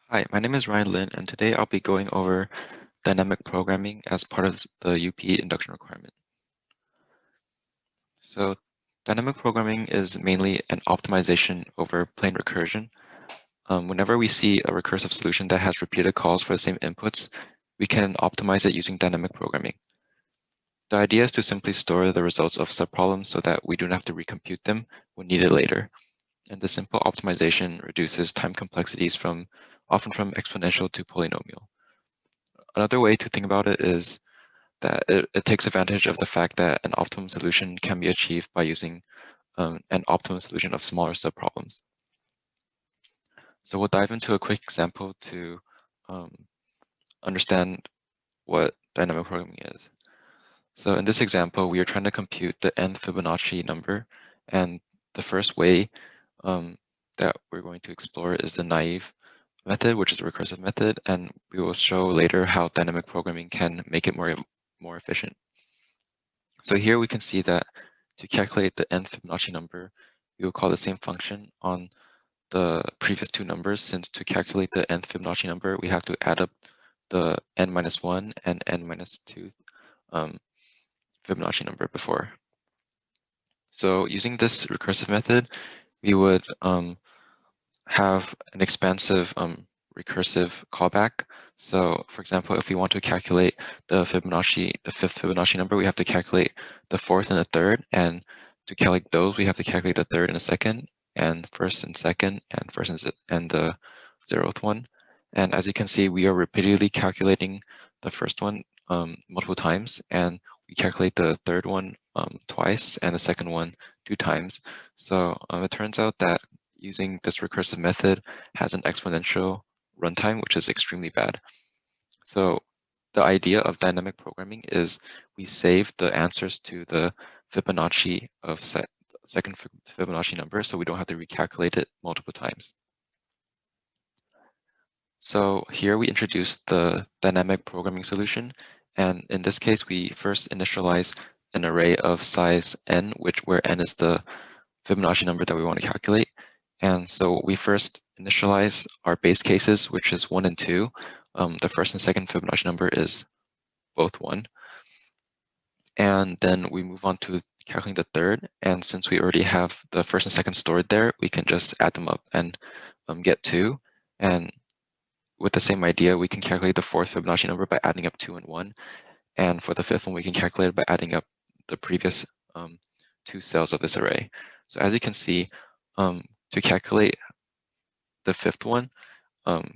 Hi, my name is Ryan Lin, and today I'll be going over dynamic programming as part of the UP induction requirement. So dynamic programming is mainly an optimization over plain recursion. Whenever we see a recursive solution that has repeated calls for the same inputs, we can optimize it using dynamic programming. The idea is to simply store the results of subproblems so that we don't have to recompute them when needed later. And the simple optimization reduces time complexities often from exponential to polynomial. Another way to think about it is that it takes advantage of the fact that an optimum solution can be achieved by using an optimum solution of smaller subproblems. So we'll dive into a quick example to um, understand what dynamic programming is. So in this example, we are trying to compute the nth Fibonacci number, and the first way that we're going to explore is the naive method, which is a recursive method, and we will show later how dynamic programming can make it more efficient. So here we can see that to calculate the nth Fibonacci number, we will call the same function on the previous two numbers, since to calculate the nth Fibonacci number, we have to add up the n-1 and n-2 Fibonacci number before. So using this recursive method, we would have an expansive recursive callback. So for example, if we want to calculate the fifth Fibonacci number, we have to calculate the fourth and the third. And to calculate those, we have to calculate the third and the second, and first and second, and and the 0th one. And as you can see, we are repeatedly calculating the first one multiple times, and we calculate the third one twice, and the second one 2 times. So it turns out that using this recursive method has an exponential runtime, which is extremely bad. So the idea of dynamic programming is we save the answers to the Fibonacci of second Fibonacci number, so we don't have to recalculate it multiple times. So here we introduce the dynamic programming solution. And in this case, we first initialize an array of size n, where n is the Fibonacci number that we want to calculate. And so we first initialize our base cases, which is 1 and 2. The first and second Fibonacci number is both 1. And then we move on to calculating the third. And since we already have the first and second stored there, we can just add them up and get 2. And with the same idea, we can calculate the fourth Fibonacci number by adding up 2 and 1. And for the fifth one, we can calculate it by adding up the previous 2 cells of this array. So as you can see, to calculate the fifth one,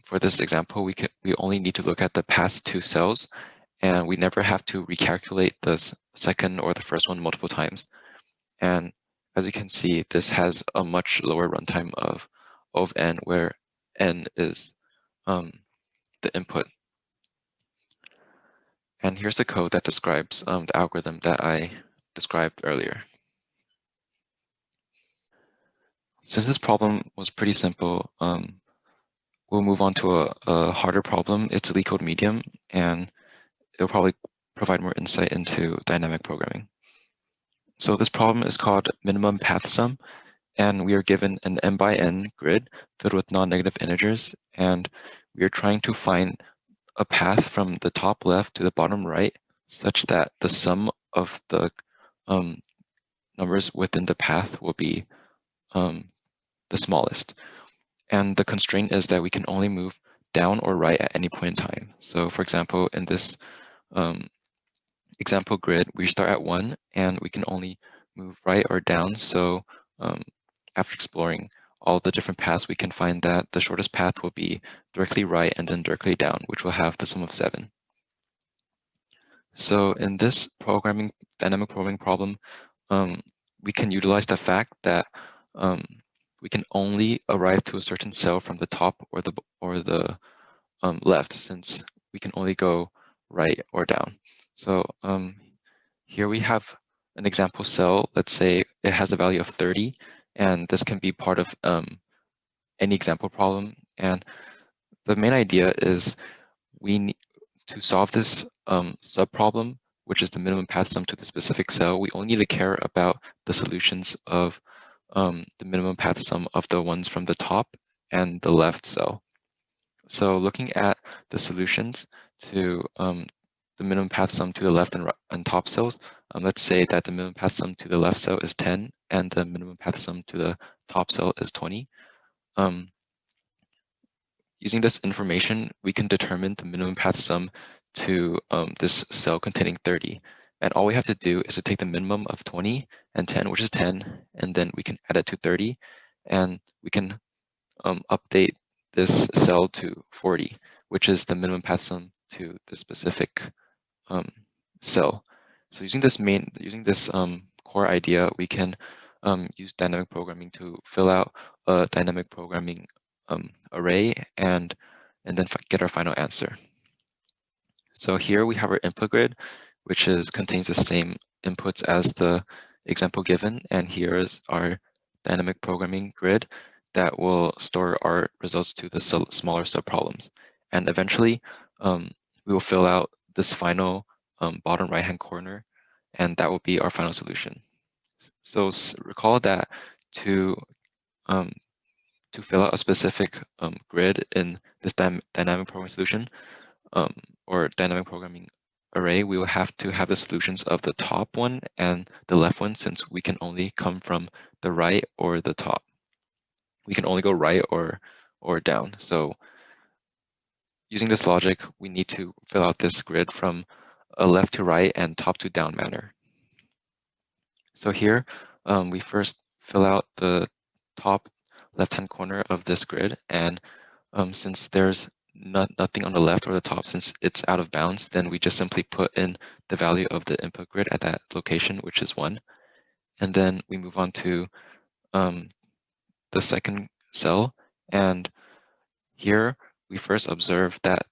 for this example, we only need to look at the past 2 cells, and we never have to recalculate the second or the first one multiple times. And as you can see, this has a much lower runtime of n, where n is the input. And here's the code that describes the algorithm that I described earlier. Since this problem was pretty simple, we'll move on to a harder problem. It's a LeetCode medium, and it'll probably provide more insight into dynamic programming. So this problem is called minimum path sum, and we are given an n by n grid filled with non-negative integers, and we are trying to find a path from the top left to the bottom right such that the sum of the numbers within the path will be the smallest. And the constraint is that we can only move down or right at any point in time. So for example, in this example grid, we start at 1 and we can only move right or down. So after exploring all the different paths, we can find that the shortest path will be directly right and then directly down, which will have the sum of 7. So in this dynamic programming problem, we can utilize the fact that we can only arrive to a certain cell from the top or the left, since we can only go right or down. So here we have an example cell. Let's say it has a value of 30, and this can be part of any example problem. And the main idea is we need to solve this subproblem, which is the minimum path sum to the specific cell. We only need to care about the solutions of the minimum path sum of the ones from the top and the left cell. So looking at the solutions to the minimum path sum to the left and top cells, let's say that the minimum path sum to the left cell is 10 and the minimum path sum to the top cell is 20. Using this information, we can determine the minimum path sum to this cell containing 30. And all we have to do is to take the minimum of 20 and 10, which is 10, and then we can add it to 30, and we can update this cell to 40, which is the minimum path sum to the specific cell. So using this core idea, we can use dynamic programming to fill out a dynamic programming array and then get our final answer. So here we have our input grid, which contains the same inputs as the example given, and here is our dynamic programming grid that will store our results to the smaller subproblems. And eventually, we will fill out this final bottom right-hand corner, and that will be our final solution. So recall that to fill out a specific grid in this dynamic programming solution or dynamic programming array, we will have to have the solutions of the top one and the left one, since we can only come from the right or the top. We can only go right or down. So using this logic, we need to fill out this grid from a left to right and top to down manner. So here, we first fill out the top left-hand corner of this grid, and since there's nothing on the left or the top, since it's out of bounds, then we just simply put in the value of the input grid at that location, which is 1. And then we move on to the second cell, and here we first observe that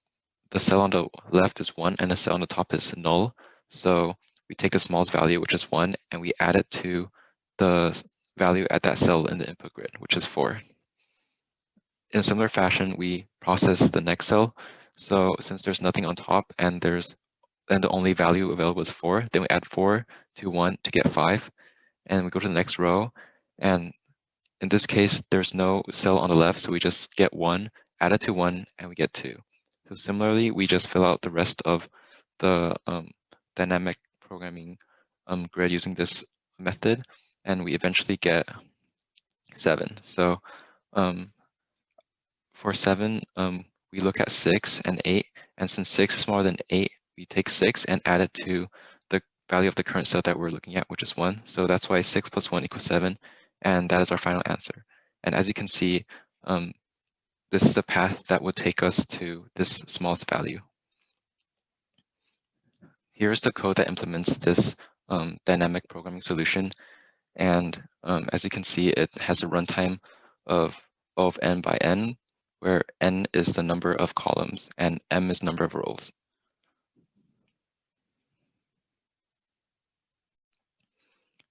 the cell on the left is 1 and the cell on the top is null. So we take the smallest value, which is 1, and we add it to the value at that cell in the input grid, which is 4. In a similar fashion, we process the next cell. So since there's nothing on top and the only value available is 4, then we add 4 to 1 to get 5. And we go to the next row. And in this case, there's no cell on the left, so we just get 1, add it to 1, and we get 2. So similarly, we just fill out the rest of the dynamic programming grid using this method, and we eventually get 7. So for 7, we look at 6 and 8, and since 6 is smaller than 8, we take 6 and add it to the value of the current cell that we're looking at, which is 1. So that's why 6 plus 1 equals 7, and that is our final answer. And as you can see, this is the path that would take us to this smallest value. Here's the code that implements this dynamic programming solution. And as you can see, it has a runtime of O of n by n, where n is the number of columns and m is number of rows.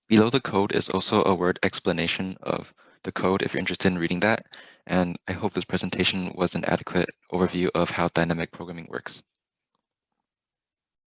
Below the code is also a word explanation of the code if you're interested in reading that. And I hope this presentation was an adequate overview of how dynamic programming works.